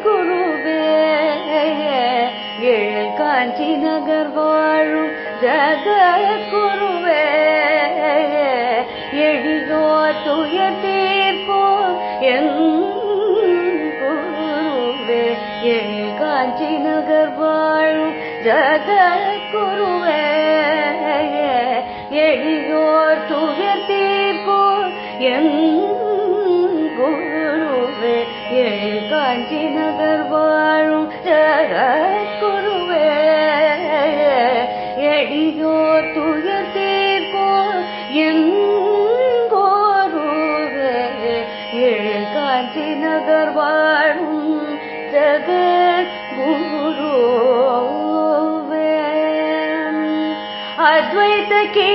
குருவே ஏழு காஞ்சி நகர் வாழும் ஜகத்குருவே எழிலோ துயர் தீர்ப்போ என் குருவே ஏழு காஞ்சி நகர் வாழும் ஜகத்குருவே எழிலோர் துயர் தீர்ப்போ என் குருவே ஏழு காஞ்சி நகர் வாழும் ஜகத்குருவே எழிலோர் துயர் தீர்ப்போ என் குருவே ஏழு காஞ்சி நகர் வாழும் ஜகத்குருவே அத்வைத கீ